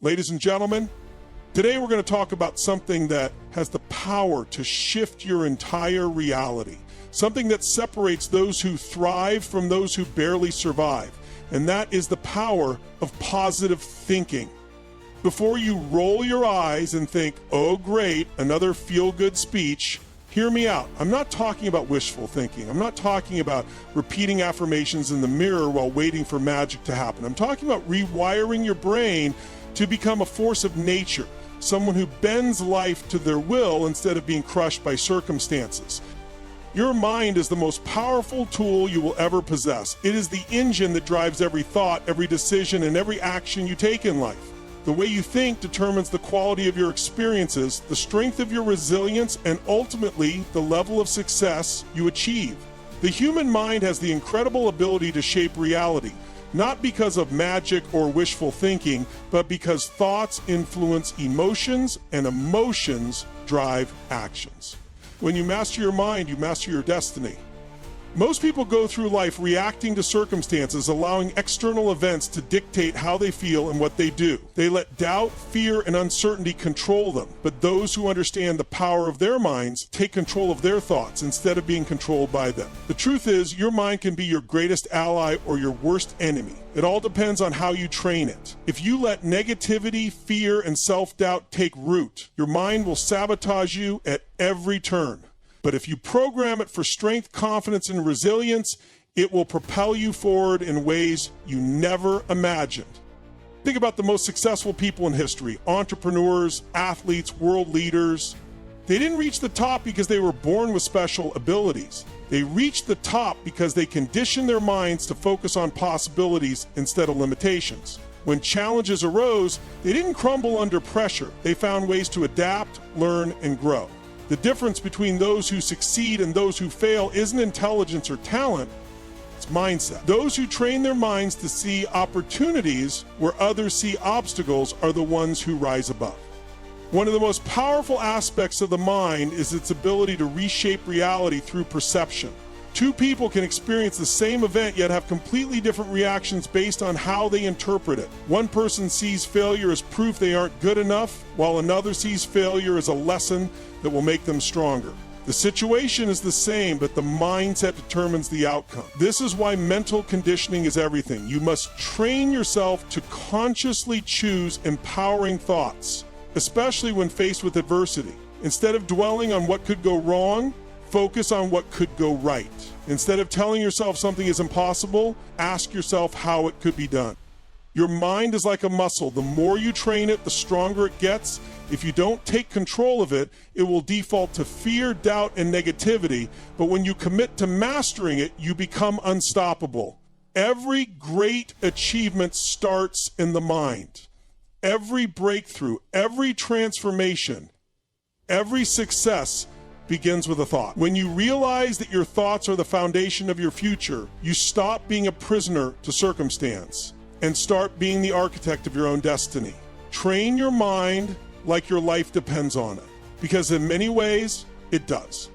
Ladies and gentlemen, today we're going to talk about something that has the power to shift your entire reality. Something that separates those who thrive from those who barely survive. And that is the power of positive thinking. Before you roll your eyes and think, oh great, another feel-good speech, hear me out. I'm not talking about wishful thinking. I'm not talking about repeating affirmations in the mirror while waiting for magic to happen. I'm talking about rewiring your brain to become a force of nature, someone who bends life to their will instead of being crushed by circumstances. Your mind is the most powerful tool you will ever possess. It is the engine that drives every thought, every decision, and every action you take in life. The way you think determines the quality of your experiences, the strength of your resilience, and ultimately the level of success you achieve. The human mind has the incredible ability to shape reality, not because of magic or wishful thinking, but because thoughts influence emotions and emotions drive actions. When you master your mind, you master your destiny. Most people go through life reacting to circumstances, allowing external events to dictate how they feel and what they do. They let doubt, fear, and uncertainty control them. But those who understand the power of their minds take control of their thoughts instead of being controlled by them. The truth is, your mind can be your greatest ally or your worst enemy. It all depends on how you train it. If you let negativity, fear, and self-doubt take root, your mind will sabotage you at every turn. But if you program it for strength, confidence, and resilience, it will propel you forward in ways you never imagined. Think about the most successful people in history, entrepreneurs, athletes, world leaders. They didn't reach the top because they were born with special abilities. They reached the top because they conditioned their minds to focus on possibilities instead of limitations. When challenges arose, they didn't crumble under pressure. They found ways to adapt, learn, and grow. The difference between those who succeed and those who fail isn't intelligence or talent, it's mindset. Those who train their minds to see opportunities where others see obstacles are the ones who rise above. One of the most powerful aspects of the mind is its ability to reshape reality through perception. Two people can experience the same event yet have completely different reactions based on how they interpret it. One person sees failure as proof they aren't good enough, while another sees failure as a lesson that will make them stronger. The situation is the same, but the mindset determines the outcome. This is why mental conditioning is everything. You must train yourself to consciously choose empowering thoughts, especially when faced with adversity. Instead of dwelling on what could go wrong, focus on what could go right. Instead of telling yourself something is impossible, ask yourself how it could be done. Your mind is like a muscle. The more you train it, the stronger it gets. If you don't take control of it, it will default to fear, doubt, and negativity. But when you commit to mastering it, you become unstoppable. Every great achievement starts in the mind. Every breakthrough, every transformation, every success begins with a thought. When you realize that your thoughts are the foundation of your future, you stop being a prisoner to circumstance and start being the architect of your own destiny. Train your mind like your life depends on it, because in many ways, it does.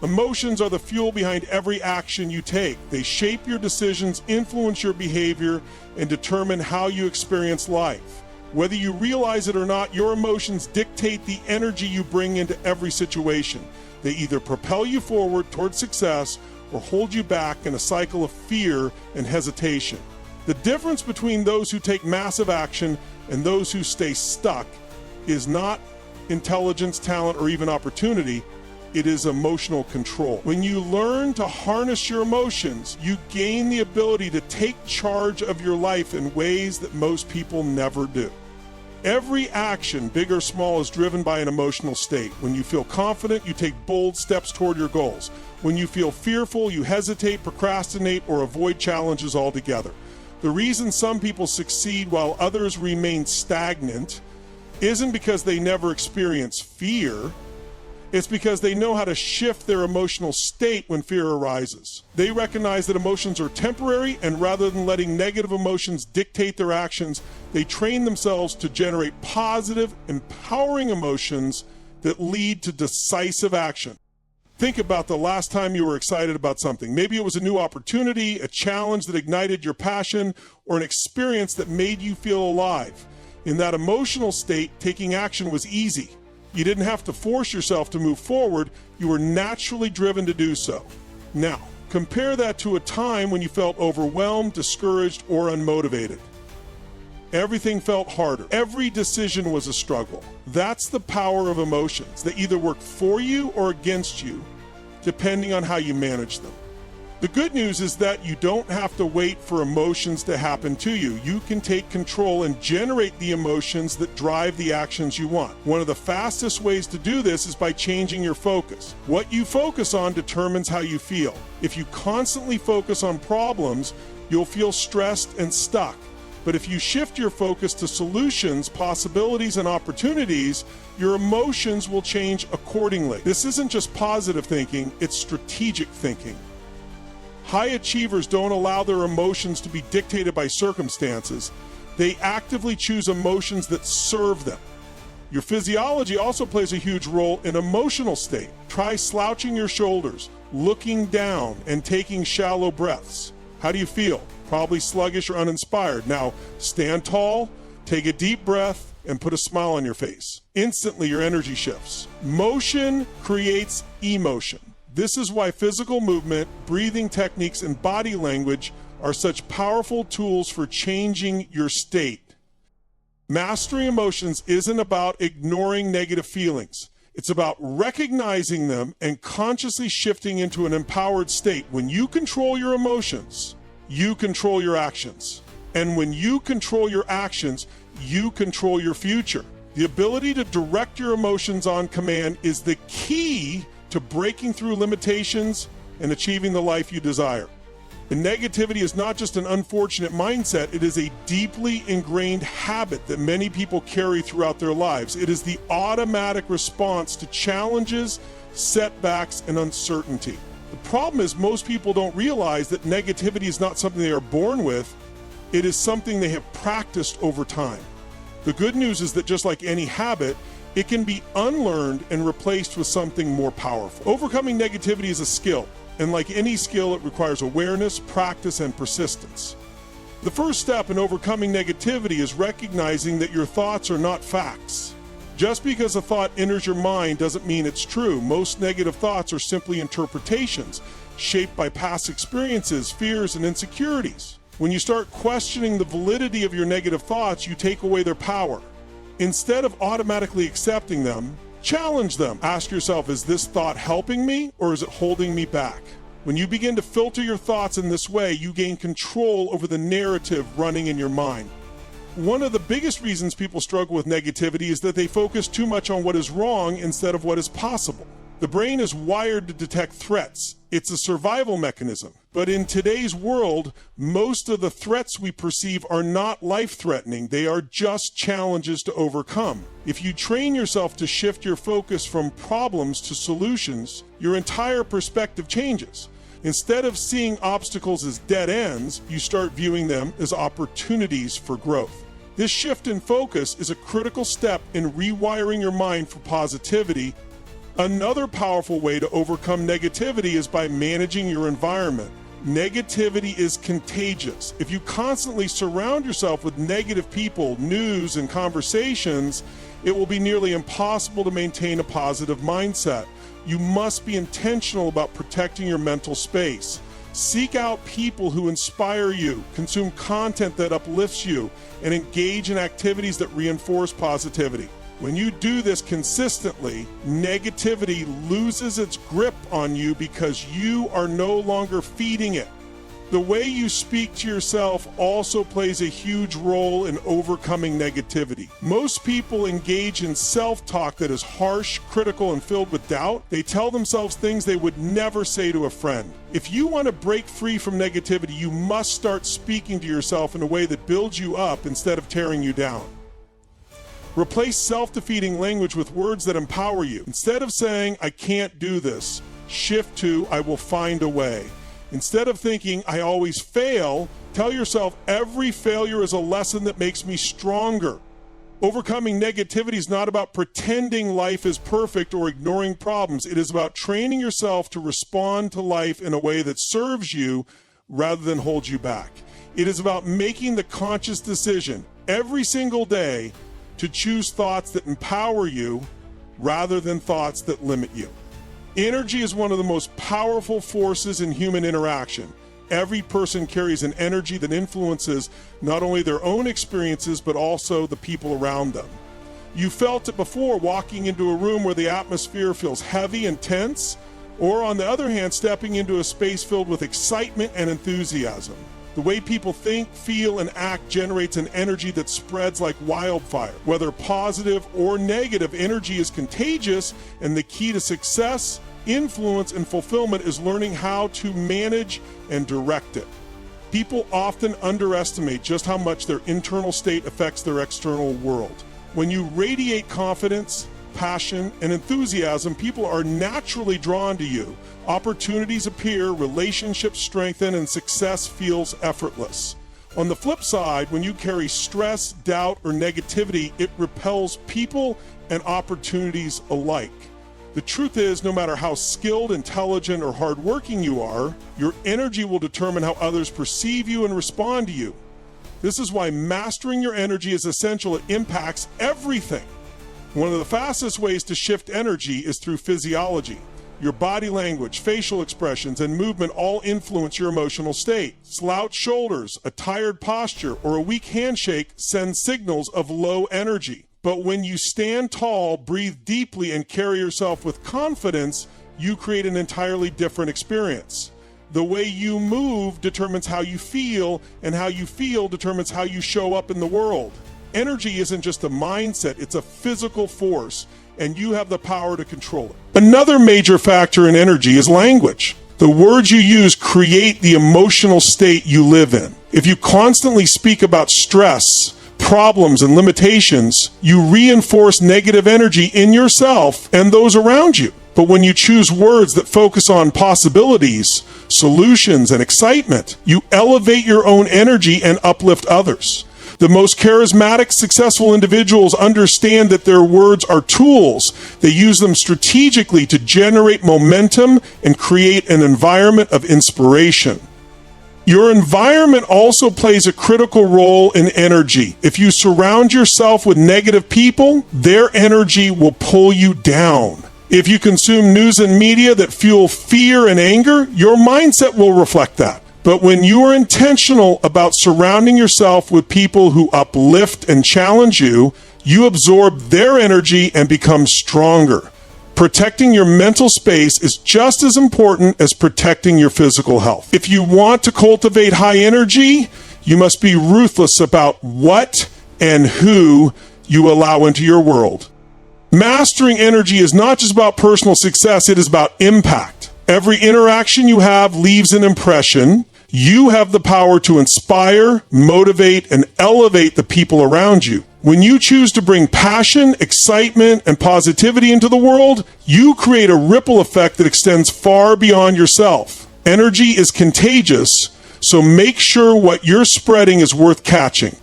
Emotions are the fuel behind every action you take. They shape your decisions, influence your behavior, and determine how you experience life. Whether you realize it or not, your emotions dictate the energy you bring into every situation. They either propel you forward towards success or hold you back in a cycle of fear and hesitation. The difference between those who take massive action and those who stay stuck is not intelligence, talent, or even opportunity. It is emotional control. When you learn to harness your emotions, you gain the ability to take charge of your life in ways that most people never do. Every action, big or small, is driven by an emotional state. When you feel confident, you take bold steps toward your goals. When you feel fearful, you hesitate, procrastinate, or avoid challenges altogether. The reason some people succeed while others remain stagnant isn't because they never experience fear. It's because they know how to shift their emotional state when fear arises. They recognize that emotions are temporary, and rather than letting negative emotions dictate their actions, they train themselves to generate positive, empowering emotions that lead to decisive action. Think about the last time you were excited about something. Maybe it was a new opportunity, a challenge that ignited your passion, or an experience that made you feel alive. In that emotional state, taking action was easy. You didn't have to force yourself to move forward. You were naturally driven to do so. Now, compare that to a time when you felt overwhelmed, discouraged, or unmotivated. Everything felt harder. Every decision was a struggle. That's the power of emotions. They either work for you or against you, depending on how you manage them. The good news is that you don't have to wait for emotions to happen to you. You can take control and generate the emotions that drive the actions you want. One of the fastest ways to do this is by changing your focus. What you focus on determines how you feel. If you constantly focus on problems, you'll feel stressed and stuck. But if you shift your focus to solutions, possibilities, and opportunities, your emotions will change accordingly. This isn't just positive thinking, it's strategic thinking. High achievers don't allow their emotions to be dictated by circumstances. They actively choose emotions that serve them. Your physiology also plays a huge role in emotional state. Try slouching your shoulders, looking down, and taking shallow breaths. How do you feel? Probably sluggish or uninspired. Now, stand tall, take a deep breath, and put a smile on your face. Instantly, your energy shifts. Motion creates emotion. This is why physical movement, breathing techniques, and body language are such powerful tools for changing your state. Mastering emotions isn't about ignoring negative feelings. It's about recognizing them and consciously shifting into an empowered state. When you control your emotions, you control your actions. And when you control your actions, you control your future. The ability to direct your emotions on command is the key to breaking through limitations and achieving the life you desire. And negativity is not just an unfortunate mindset, it is a deeply ingrained habit that many people carry throughout their lives. It is the automatic response to challenges, setbacks, and uncertainty. The problem is most people don't realize that negativity is not something they are born with, it is something they have practiced over time. The good news is that just like any habit, it can be unlearned and replaced with something more powerful. Overcoming negativity is a skill, and like any skill, it requires awareness, practice, and persistence. The first step in overcoming negativity is recognizing that your thoughts are not facts. Just because a thought enters your mind doesn't mean it's true. Most negative thoughts are simply interpretations, shaped by past experiences, fears, and insecurities. When you start questioning the validity of your negative thoughts, you take away their power. Instead of automatically accepting them, challenge them. Ask yourself, is this thought helping me or is it holding me back? When you begin to filter your thoughts in this way, you gain control over the narrative running in your mind. One of the biggest reasons people struggle with negativity is that they focus too much on what is wrong instead of what is possible. The brain is wired to detect threats. It's a survival mechanism. But in today's world, most of the threats we perceive are not life-threatening. They are just challenges to overcome. If you train yourself to shift your focus from problems to solutions, your entire perspective changes. Instead of seeing obstacles as dead ends, you start viewing them as opportunities for growth. This shift in focus is a critical step in rewiring your mind for positivity. Another powerful way to overcome negativity is by managing your environment. Negativity is contagious. If you constantly surround yourself with negative people, news, and conversations, it will be nearly impossible to maintain a positive mindset. You must be intentional about protecting your mental space. Seek out people who inspire you, consume content that uplifts you, and engage in activities that reinforce positivity. When you do this consistently, negativity loses its grip on you because you are no longer feeding it. The way you speak to yourself also plays a huge role in overcoming negativity. Most people engage in self-talk that is harsh, critical, and filled with doubt. They tell themselves things they would never say to a friend. If you want to break free from negativity, you must start speaking to yourself in a way that builds you up instead of tearing you down. Replace self-defeating language with words that empower you. Instead of saying, "I can't do this," shift to, "I will find a way." Instead of thinking, "I always fail," tell yourself, "Every failure is a lesson that makes me stronger." Overcoming negativity is not about pretending life is perfect or ignoring problems. It is about training yourself to respond to life in a way that serves you rather than holds you back. It is about making the conscious decision every single day to choose thoughts that empower you rather than thoughts that limit you. Energy is one of the most powerful forces in human interaction. Every person carries an energy that influences not only their own experiences, but also the people around them. You felt it before walking into a room where the atmosphere feels heavy and tense, or on the other hand, stepping into a space filled with excitement and enthusiasm. The way people think, feel, and act generates an energy that spreads like wildfire. Whether positive or negative, energy is contagious, and the key to success, influence, and fulfillment is learning how to manage and direct it. People often underestimate just how much their internal state affects their external world. When you radiate confidence, passion, and enthusiasm, people are naturally drawn to you. Opportunities appear, relationships strengthen, and success feels effortless. On the flip side, when you carry stress, doubt, or negativity, it repels people and opportunities alike. The truth is, no matter how skilled, intelligent, or hardworking you are, your energy will determine how others perceive you and respond to you. This is why mastering your energy is essential. It impacts everything. One of the fastest ways to shift energy is through physiology. Your body language, facial expressions, and movement all influence your emotional state. Slouched shoulders, a tired posture, or a weak handshake send signals of low energy. But when you stand tall, breathe deeply, and carry yourself with confidence, you create an entirely different experience. The way you move determines how you feel, and how you feel determines how you show up in the world. Energy isn't just a mindset, it's a physical force, and you have the power to control it. Another major factor in energy is language. The words you use create the emotional state you live in. If you constantly speak about stress, problems, and limitations, you reinforce negative energy in yourself and those around you. But when you choose words that focus on possibilities, solutions, and excitement, you elevate your own energy and uplift others. The most charismatic, successful individuals understand that their words are tools. They use them strategically to generate momentum and create an environment of inspiration. Your environment also plays a critical role in energy. If you surround yourself with negative people, their energy will pull you down. If you consume news and media that fuel fear and anger, your mindset will reflect that. But when you are intentional about surrounding yourself with people who uplift and challenge you, you absorb their energy and become stronger. Protecting your mental space is just as important as protecting your physical health. If you want to cultivate high energy, you must be ruthless about what and who you allow into your world. Mastering energy is not just about personal success, it is about impact. Every interaction you have leaves an impression. You have the power to inspire, motivate, and elevate the people around you. When you choose to bring passion, excitement, and positivity into the world, you create a ripple effect that extends far beyond yourself. Energy is contagious, so make sure what you're spreading is worth catching.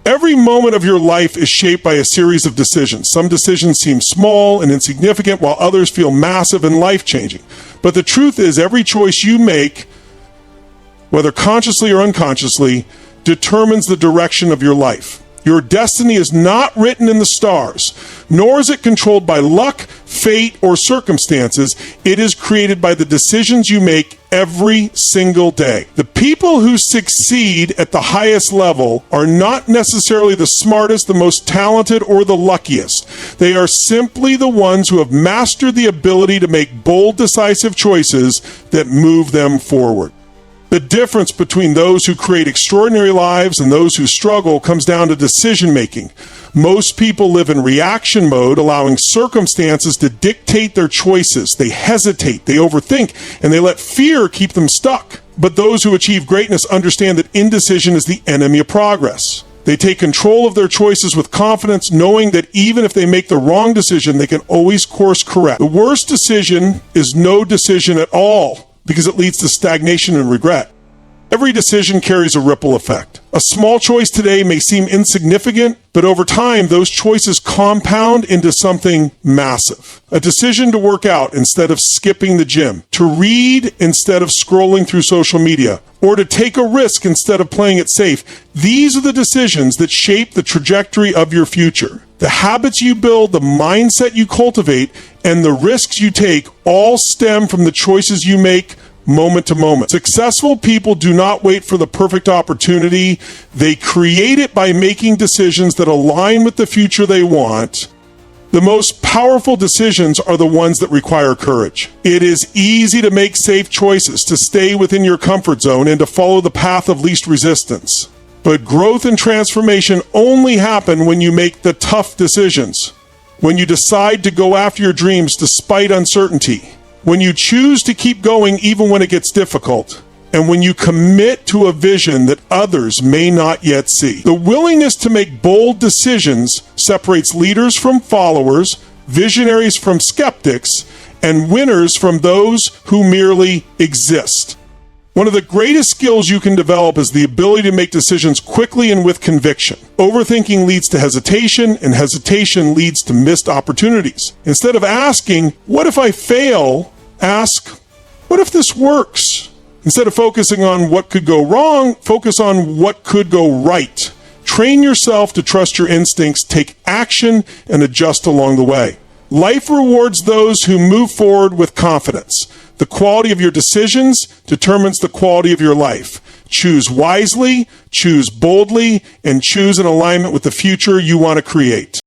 Every moment of your life is shaped by a series of decisions. Some decisions seem small and insignificant, while others feel massive and life-changing. But the truth is, every choice you make, whether consciously or unconsciously, determines the direction of your life. Your destiny is not written in the stars, nor is it controlled by luck, fate, or circumstances. It is created by the decisions you make every single day. The people who succeed at the highest level are not necessarily the smartest, the most talented, or the luckiest. They are simply the ones who have mastered the ability to make bold, decisive choices that move them forward. The difference between those who create extraordinary lives and those who struggle comes down to decision making. Most people live in reaction mode, allowing circumstances to dictate their choices. They hesitate, they overthink, and they let fear keep them stuck. But those who achieve greatness understand that indecision is the enemy of progress. They take control of their choices with confidence, knowing that even if they make the wrong decision, they can always course correct. The worst decision is no decision at all, because it leads to stagnation and regret. Every decision carries a ripple effect. A small choice today may seem insignificant, but over time, those choices compound into something massive. A decision to work out instead of skipping the gym, to read instead of scrolling through social media, or to take a risk instead of playing it safe. These are the decisions that shape the trajectory of your future. The habits you build, the mindset you cultivate, and the risks you take all stem from the choices you make moment to moment. Successful people do not wait for the perfect opportunity. They create it by making decisions that align with the future they want. The most powerful decisions are the ones that require courage. It is easy to make safe choices, to stay within your comfort zone, and to follow the path of least resistance. But growth and transformation only happen when you make the tough decisions, when you decide to go after your dreams despite uncertainty, when you choose to keep going even when it gets difficult, and when you commit to a vision that others may not yet see. The willingness to make bold decisions separates leaders from followers, visionaries from skeptics, and winners from those who merely exist. One of the greatest skills you can develop is the ability to make decisions quickly and with conviction. Overthinking leads to hesitation, and hesitation leads to missed opportunities. Instead of asking, "What if I fail?" ask, "What if this works?" Instead of focusing on what could go wrong, focus on what could go right. Train yourself to trust your instincts, take action, and adjust along the way. Life rewards those who move forward with confidence. The quality of your decisions determines the quality of your life. Choose wisely, choose boldly, and choose in alignment with the future you want to create.